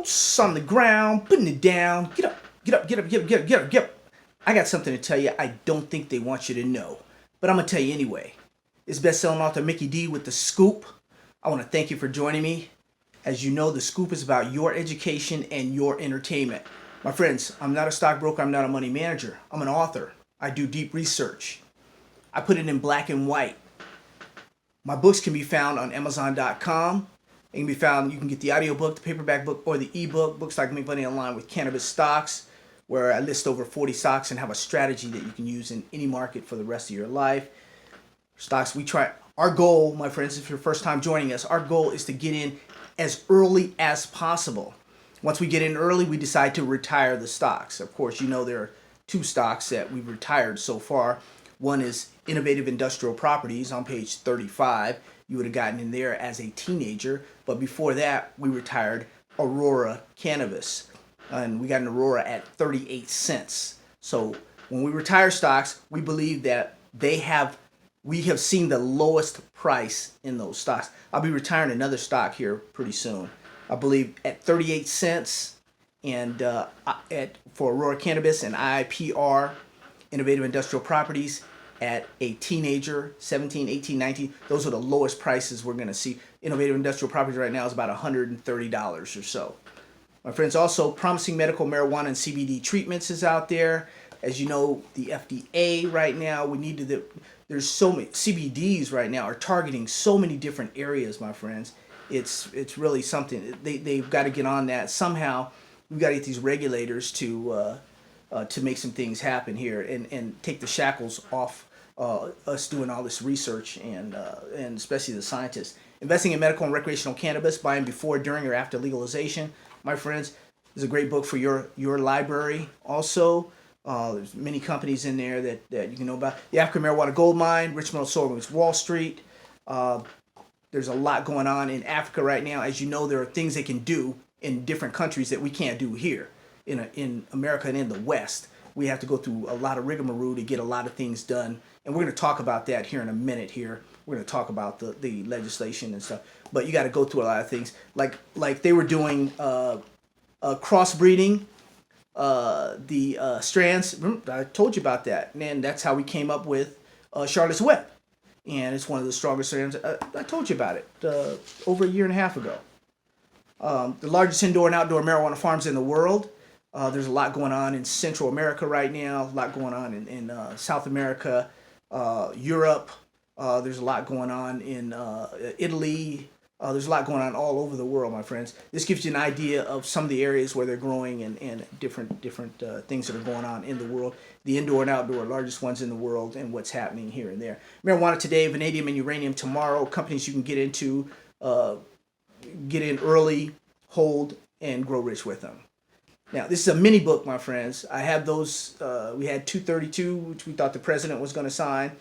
boots on the ground, putting it down. Get up, get up, get up, get up, get up, get up, get up. I got something to tell you I don't think they want you to know, but I'm going to tell you anyway. It's best-selling author Mickey D with The Scoop. I want to thank you for joining me. As you know, The Scoop is about your education and your entertainment. My friends, I'm not a stockbroker, I'm not a money manager. I'm an author. I do deep research. I put it in black and white. My books can be found on Amazon.com. It can be found, you can get the audiobook, the paperback book, or the ebook. Books like Make Money Online with Cannabis Stocks, where I list over 40 stocks and have a strategy that you can use in any market for the rest of your life. Stocks, our goal, my friends, if you're first time joining us, our goal is to get in as early as possible. Once we get in early, we decide to retire the stocks. Of course, you know there are two stocks that we've retired so far. One is Innovative Industrial Properties on page 35. You would have gotten in there as a teenager. But before that, we retired Aurora Cannabis. And we got an Aurora at 38 cents. So when we retire stocks, we believe that we have seen the lowest price in those stocks. I'll be retiring another stock here pretty soon. I believe at 38 cents and for Aurora Cannabis and IIPR, Innovative Industrial Properties, at a teenager, 17, 18, 19. Those are the lowest prices we're going to see. Innovative Industrial Properties right now is about $130 or so. My friends, also promising medical marijuana and CBD treatments is out there. As you know, the FDA right now, there's so many CBDs right now are targeting so many different areas, my friends. It's really something. They've got to get on that somehow. We've got to get these regulators to make some things happen here and take the shackles off us doing all this research and especially the scientists. Investing in medical and recreational cannabis, buying before, during, or after legalization, my friends, is a great book for your library. Also, there's many companies in there that you can know about. The African Marijuana Gold Mine, Richmond Sorghum's Wall Street. There's a lot going on in Africa right now. As you know, there are things they can do in different countries that we can't do here in America and in the West. We have to go through a lot of rigmarole to get a lot of things done. And we're going to talk about that here in a minute here. We're going to talk about the legislation and stuff. But you got to go through a lot of things. Like they were doing crossbreeding, the strands. Remember, I told you about that. And that's how we came up with Charlotte's Web. And it's one of the strongest strands. I told you about it over a year and a half ago. The largest indoor and outdoor marijuana farms in the world. There's a lot going on in Central America right now, a lot going on in South America, Europe. There's a lot going on in Italy. There's a lot going on all over the world, my friends. This gives you an idea of some of the areas where they're growing and different things that are going on in the world. The indoor and outdoor, largest ones in the world, and what's happening here and there. Marijuana today, vanadium and uranium tomorrow. Companies you can get into, get in early, hold, and grow rich with them. Now, this is a mini book, my friends. I have those. We had 232, which we thought the president was going to sign.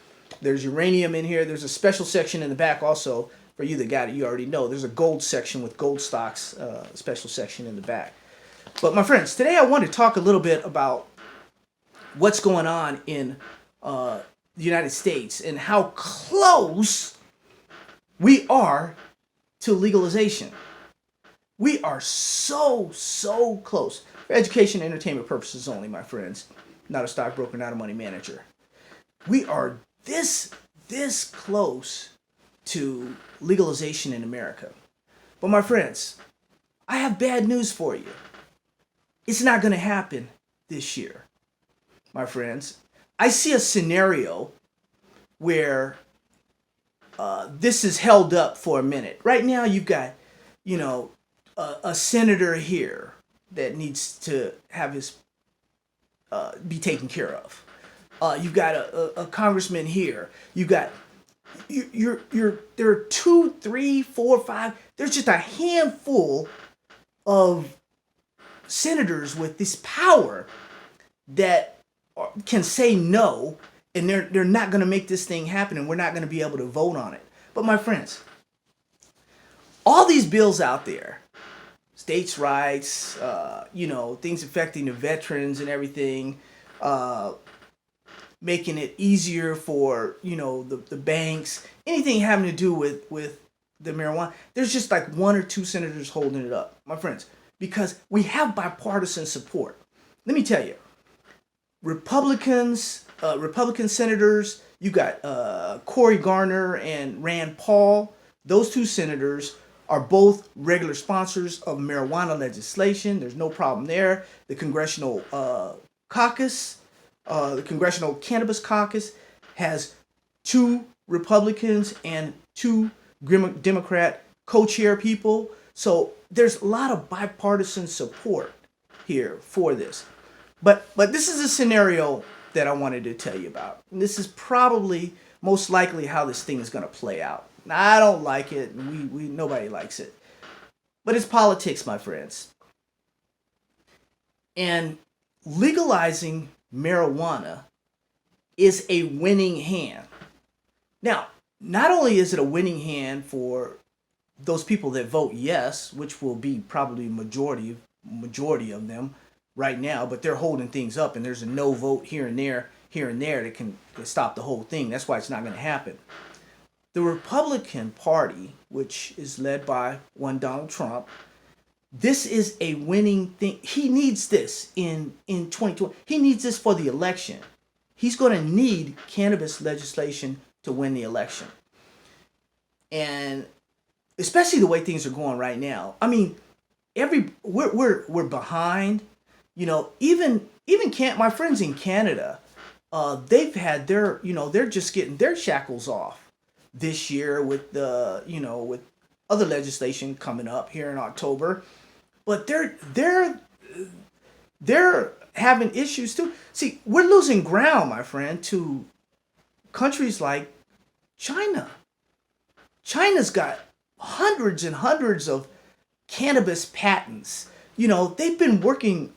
There's uranium in here. There's a special section in the back also for you that got it. You already know. There's a gold section with gold stocks, special section in the back. But, my friends, today I want to talk a little bit about what's going on in the United States and how close we are to legalization. We are so close. For education and entertainment purposes only, my friends. Not a stockbroker, not a money manager. We are this close to legalization in America. But my friends, I have bad news for you. It's not going to happen this year, my friends. I see a scenario where this is held up for a minute. Right now, you've got, a senator here that needs to have his be taken care of. You've got a congressman here. You've got there are 2, 3, 4, 5. There's just a handful of senators with this power that can say no, and they're not going to make this thing happen, and we're not going to be able to vote on it. But my friends, all these bills out there, states' rights, things affecting the veterans and everything, making it easier for, the banks, anything having to do with the marijuana. There's just like 1 or 2 senators holding it up. My friends, because we have bipartisan support. Let me tell you, Republican senators, you got Cory Garner and Rand Paul. Those two senators are both regular sponsors of marijuana legislation. There's no problem there. The Congressional Caucus, the Congressional Cannabis Caucus, has two Republicans and two Democrat co-chair people. So there's a lot of bipartisan support here for this. But this is a scenario that I wanted to tell you about. And this is probably most likely how this thing is going to play out. Now, I don't like it. We nobody likes it. But it's politics, my friends. And legalizing marijuana is a winning hand. Now, not only is it a winning hand for those people that vote yes, which will be probably majority of them right now, but they're holding things up, and there's a no vote here and there that can stop the whole thing. That's why it's not going to happen. The Republican Party, which is led by one Donald Trump, this is a winning thing. He needs this in 2020. He needs this for the election. He's going to need cannabis legislation to win the election. And especially the way things are going right now. I mean, we're behind. You know, even my friends in Canada, they've had their, they're just getting their shackles off this year with with other legislation coming up here in October, but they're having issues too. See, we're losing ground, my friend, to countries like China. China's got hundreds and hundreds of cannabis patents. They've been working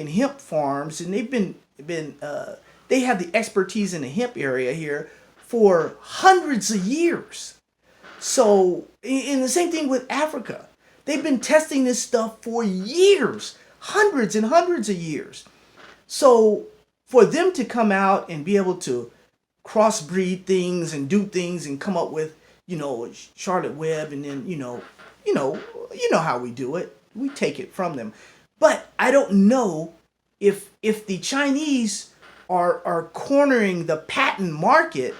hemp farms, and they have the expertise in the hemp area here for hundreds of years. So, and the same thing with Africa. They've been testing this stuff for years, hundreds and hundreds of years. So, for them to come out and be able to crossbreed things and do things and come up with, Charlotte Web, and then, you know how we do it. We take it from them. But I don't know if the Chinese are cornering the patent market.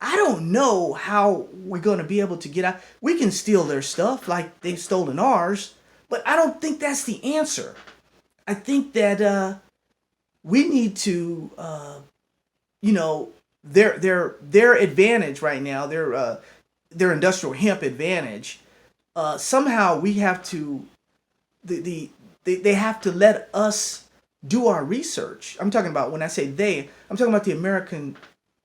I don't know how we're going to be able to get out. We can steal their stuff like they've stolen ours, but I don't think that's the answer. I think that we need to, their advantage right now, their industrial hemp advantage. Somehow we have to. They have to let us do our research. I'm talking about, when I say they, I'm talking about the American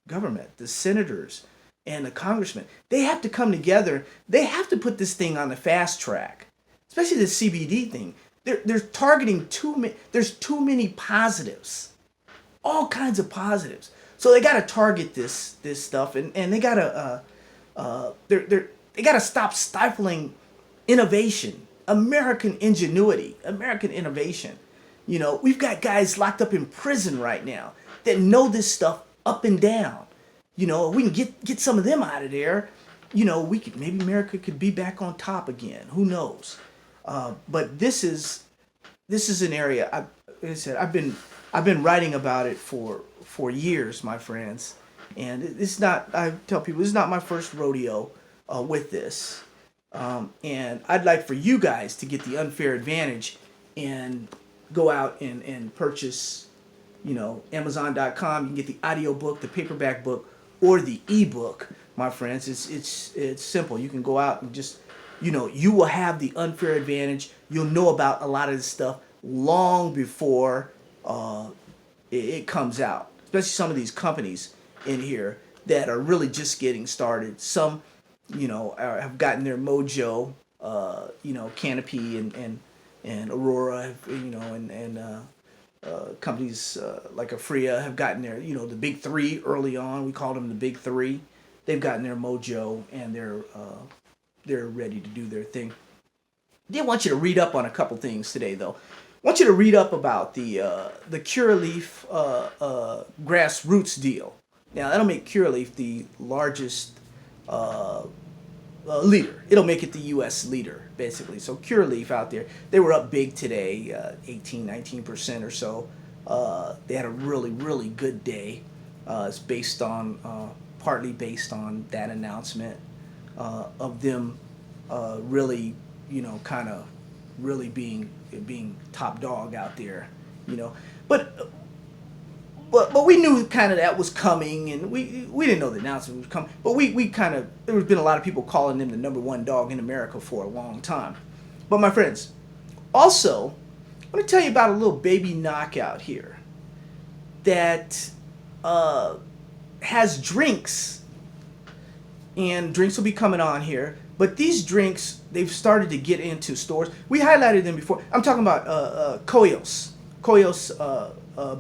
government, the senators and the congressmen. They have to come together. They have to put this thing on the fast track, especially the CBD thing. They're targeting there's too many positives, all kinds of positives. So they got to target this stuff, and they got to they got to stop stifling innovation. American ingenuity, American innovation. We've got guys locked up in prison right now that know this stuff up and down. We can get some of them out of there. Maybe America could be back on top again. Who knows? But this is an area. Like I said, I've been writing about it for years, my friends, and it's not. I tell people, it's not my first rodeo with this. And I'd like for you guys to get the unfair advantage and go out and purchase, Amazon.com. You can get the audiobook, the paperback book, or the ebook, my friends. It's simple. You can go out and just, you will have the unfair advantage. You'll know about a lot of this stuff long before it comes out. Especially some of these companies in here that are really just getting started. Some have gotten their mojo, Canopy and Aurora, and companies like Afria have gotten their, the big three early on. We called them the big three. They've gotten their mojo, and they're ready to do their thing. I did want you to read up on a couple things today, though. I want you to read up about the Curaleaf grassroots deal. Now, that'll make Curaleaf the largest leader. It'll make it the U.S. leader, basically. So Curaleaf out there, they were up big today, 18, 19% or so. They had a really, really good day. It's based on, partly based on that announcement of them really, kind of really being top dog out there, But we knew kind of that was coming, and we didn't know the announcement was coming. But we kind of, there's been a lot of people calling them the #1 dog in America for a long time. But my friends, also, I want to tell you about a little baby knockout here that has drinks, and drinks will be coming on here. But these drinks, they've started to get into stores. We highlighted them before. I'm talking about Koios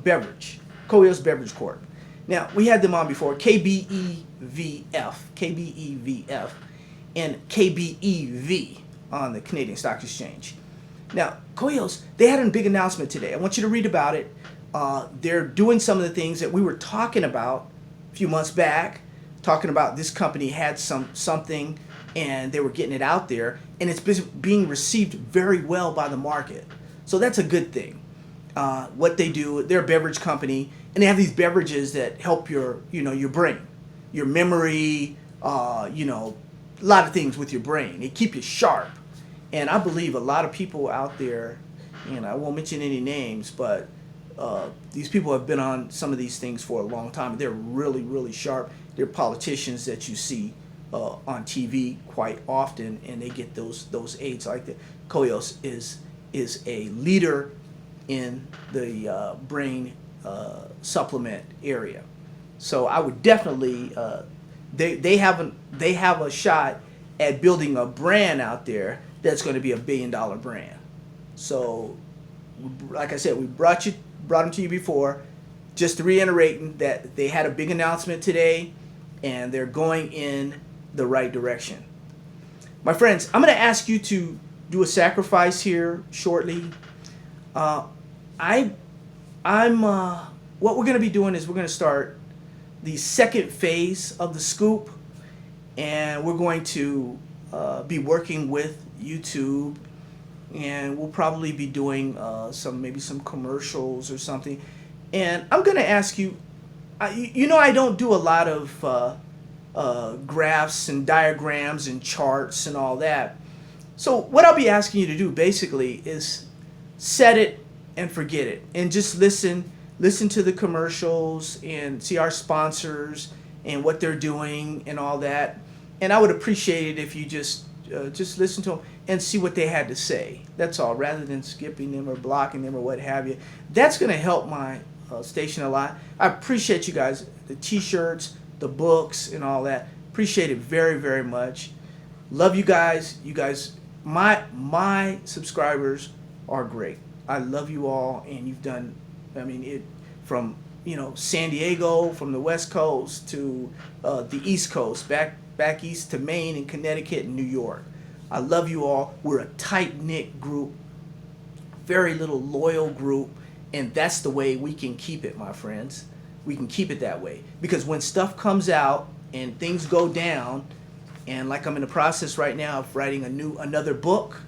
beverage. Koios Beverage Corp. Now, we had them on before, KBEVF, and KBEV on the Canadian Stock Exchange. Now, Koios, they had a big announcement today. I want you to read about it. They're doing some of the things that we were talking about a few months back, talking about this company had something, and they were getting it out there, and it's being received very well by the market. So that's a good thing. What they do, they're a beverage company, and they have these beverages that help your brain, your memory, a lot of things with your brain. They keep you sharp. And I believe a lot of people out there, and I won't mention any names, but these people have been on some of these things for a long time. They're really, really sharp. They're politicians that you see on TV quite often, and they get those aids like that. Koios is a leader in the brain supplement area. So I would definitely they have a shot at building a brand out there that's going to be a $1 billion brand. So like I said, we brought them to you before, just to reiterate that they had a big announcement today and they're going in the right direction. My friends, I'm going to ask you to do a sacrifice here shortly. What we're going to be doing is we're going to start the second phase of the scoop, and we're going to be working with YouTube, and we'll probably be doing maybe some commercials or something. And I'm going to ask you, I don't do a lot of graphs and diagrams and charts and all that. So what I'll be asking you to do basically is set it and forget it, and just listen to the commercials and see our sponsors and what they're doing and all that. And I would appreciate it if you just listen to them and see what they had to say. That's all, rather than skipping them or blocking them or what have you. That's going to help my station a lot. I appreciate you guys, the t-shirts, the books, and all that. Appreciate it very, very much. Love you guys. You guys, my subscribers are great. I love you all, and you've done, from San Diego, from the West Coast to the East Coast, back east to Maine and Connecticut and New York. I love you all. We're a tight-knit group, very little loyal group, and that's the way we can keep it, my friends. We can keep it that way, because when stuff comes out and things go down, and like I'm in the process right now of writing another book,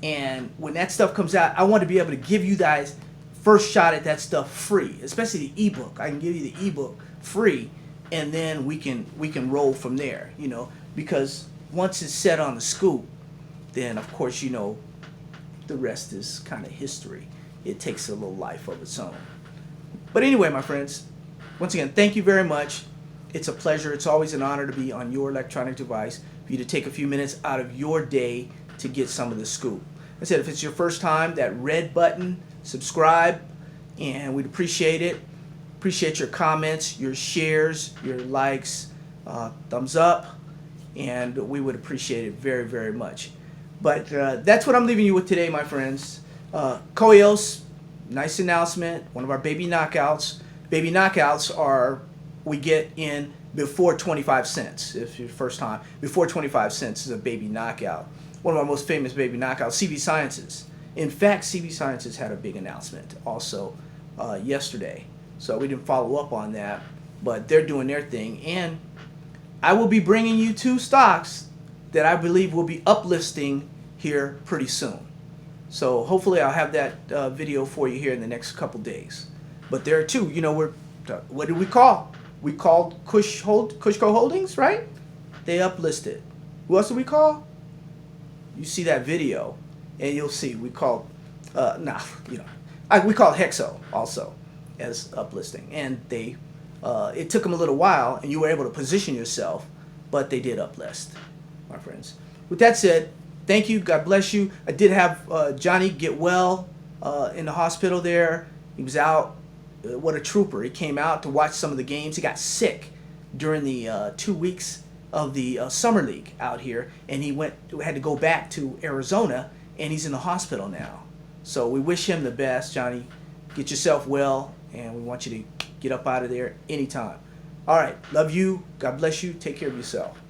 and when that stuff comes out, I want to be able to give you guys first shot at that stuff free, especially the ebook. I can give you the ebook free, and then we can roll from there, because once it's set on the scoop, then of course the rest is kind of history. It takes a little life of its own. But anyway, my friends, once again, thank you very much. It's a pleasure. It's always an honor to be on your electronic device, for you to take a few minutes out of your day to get some of the scoop. I said, if it's your first time, that red button, subscribe, and we'd appreciate it. Appreciate your comments, your shares, your likes, thumbs up, and we would appreciate it very, very much. But that's what I'm leaving you with today, my friends. Koios, nice announcement, one of our baby knockouts. Baby knockouts are, we get in before 25 cents, if your first time. Before 25 cents is a baby knockout. One of our most famous baby knockouts, CV Sciences. In fact, CV Sciences had a big announcement also yesterday. So we didn't follow up on that, but they're doing their thing. And I will be bringing you two stocks that I believe will be uplisting here pretty soon. So hopefully I'll have that video for you here in the next couple days. But there are two, you know, what did we call? We called Kushco Holdings, right? They uplisted. Who else did we call? You see that video, and you'll see we called, we called Hexo also as uplisting, and they, it took them a little while, and you were able to position yourself, but they did uplist, my friends. With that said, thank you. God bless you. I did have Johnny get well in the hospital there. He was out. What a trooper. He came out to watch some of the games. He got sick during the 2 weeks of the summer league out here, and he had to go back to Arizona, and he's in the hospital now. So we wish him the best, Johnny. Get yourself well, and we want you to get up out of there anytime. All right. Love you. God bless you. Take care of yourself.